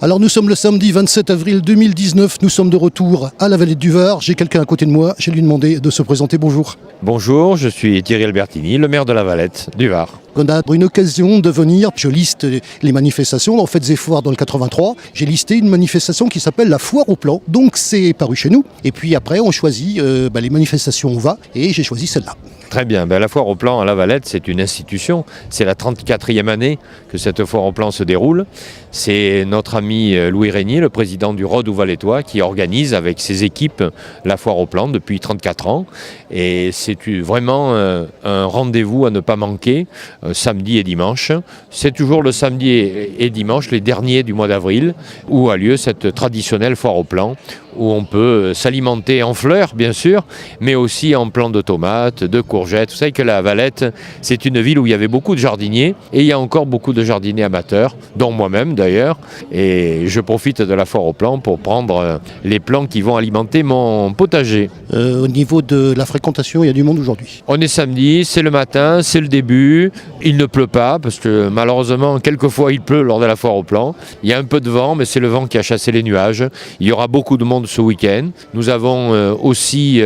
Alors nous sommes le samedi 27 avril 2019, nous sommes de retour à la Valette du Var. J'ai quelqu'un à côté de moi, je vais lui demander de se présenter. Bonjour. Bonjour, je suis Thierry Albertini, le maire de la Valette du Var. On a une occasion de venir, je liste les manifestations, en fait des foires dans le 83, j'ai listé une manifestation qui s'appelle la foire au plan, donc c'est paru chez nous, et puis après on choisit les manifestations où on va, et j'ai choisi celle-là. Très bien, la foire au plan à la Valette, c'est une institution, c'est la 34e année que cette foire au plan se déroule. C'est notre ami Louis Régnier, le président du Rhôde Valettois, qui organise avec ses équipes la foire au plan depuis 34 ans, et c'est vraiment un rendez-vous à ne pas manquer. Samedi et dimanche. C'est toujours le samedi et dimanche, les derniers du mois d'avril, où a lieu cette traditionnelle foire au plan, où on peut s'alimenter en fleurs, bien sûr, mais aussi en plants de tomates, de courgettes. Vous savez que la Valette, c'est une ville où il y avait beaucoup de jardiniers, et il y a encore beaucoup de jardiniers amateurs, dont moi-même d'ailleurs, et je profite de la foire au plan pour prendre les plants qui vont alimenter mon potager. Au niveau de la fréquentation, il y a du monde aujourd'hui. On est samedi, c'est le matin, c'est le début. Il ne pleut pas parce que malheureusement, quelquefois il pleut lors de la foire au plan. Il y a un peu de vent, mais c'est le vent qui a chassé les nuages. Il y aura beaucoup de monde ce week-end. Nous avons aussi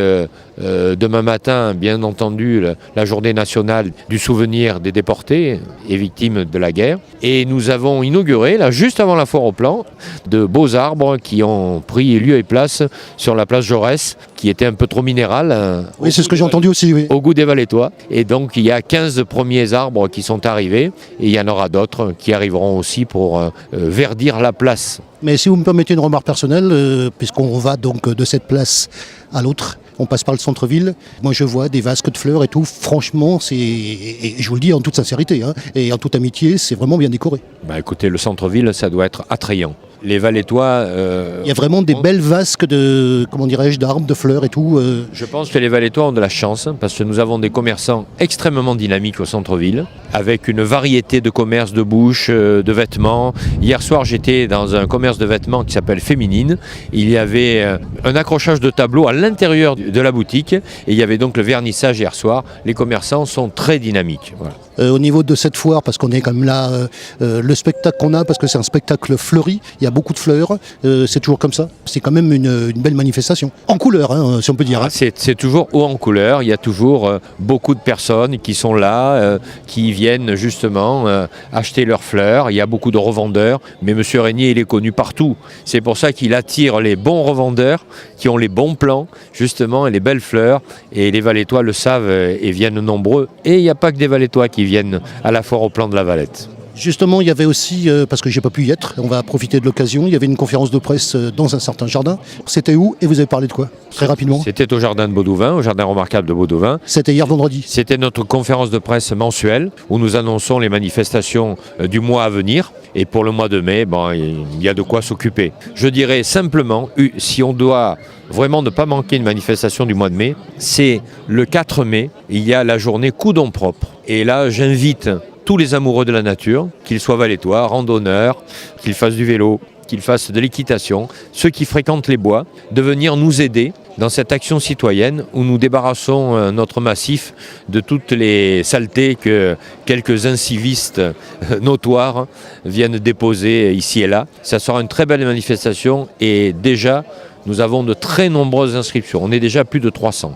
demain matin, bien entendu, la journée nationale du souvenir des déportés et victimes de la guerre. Et nous avons inauguré, là, juste avant la foire au plan, de beaux arbres qui ont pris lieu et place sur la place Jaurès, qui était un peu trop minérale. Oui, c'est ce que j'ai entendu aussi, oui. Au goût des Valettois. Et donc, il y a 15 premiers arbres qui sont arrivés, et il y en aura d'autres qui arriveront aussi pour verdir la place. Mais si vous me permettez une remarque personnelle, puisqu'on va donc de cette place à l'autre, on passe par le centre-ville, moi je vois des vasques de fleurs et tout, franchement, et je vous le dis en toute sincérité, et en toute amitié, c'est vraiment bien décoré. Écoutez, le centre-ville, ça doit être attrayant. Les Valettois... Il y a vraiment des belles vasques d'arbres, de fleurs et tout. Je pense que les Valettois ont de la chance, parce que nous avons des commerçants extrêmement dynamiques au centre-ville, avec une variété de commerces de bouche, de vêtements. Hier soir, j'étais dans un commerce de vêtements qui s'appelle Féminine. Il y avait un accrochage de tableaux à l'intérieur de la boutique, et il y avait donc le vernissage hier soir. Les commerçants sont très dynamiques. Voilà. Au niveau de cette foire, parce qu'on est quand même là, le spectacle qu'on a, parce que c'est un spectacle fleuri, il y a beaucoup de fleurs, c'est toujours comme ça. C'est quand même une belle manifestation. En couleur, si on peut dire. C'est toujours haut en couleur, il y a toujours beaucoup de personnes qui sont là, qui viennent justement acheter leurs fleurs. Il y a beaucoup de revendeurs, mais M. Régnier, il est connu partout. C'est pour ça qu'il attire les bons revendeurs, qui ont les bons plans, justement, et les belles fleurs. Et les Valettois le savent et viennent nombreux. Et il n'y a pas que des Valettois qui viennent à la foire au plan de la Valette. Justement, il y avait aussi, parce que j'ai pas pu y être, on va profiter de l'occasion, il y avait une conférence de presse dans un certain jardin. C'était où et vous avez parlé de quoi? Très rapidement. C'était au jardin de Baudouin, au jardin remarquable de Baudouin. C'était hier vendredi. C'était notre conférence de presse mensuelle où nous annonçons les manifestations du mois à venir. Et pour le mois de mai, il y a de quoi s'occuper. Je dirais simplement, si on doit vraiment ne pas manquer une manifestation du mois de mai, c'est le 4 mai, il y a la journée Coudon propre. Et là, j'invite tous les amoureux de la nature, qu'ils soient valettois, randonneurs, qu'ils fassent du vélo, qu'ils fassent de l'équitation, ceux qui fréquentent les bois, de venir nous aider dans cette action citoyenne où nous débarrassons notre massif de toutes les saletés que quelques incivistes notoires viennent déposer ici et là. Ça sera une très belle manifestation et déjà, nous avons de très nombreuses inscriptions. On est déjà plus de 300.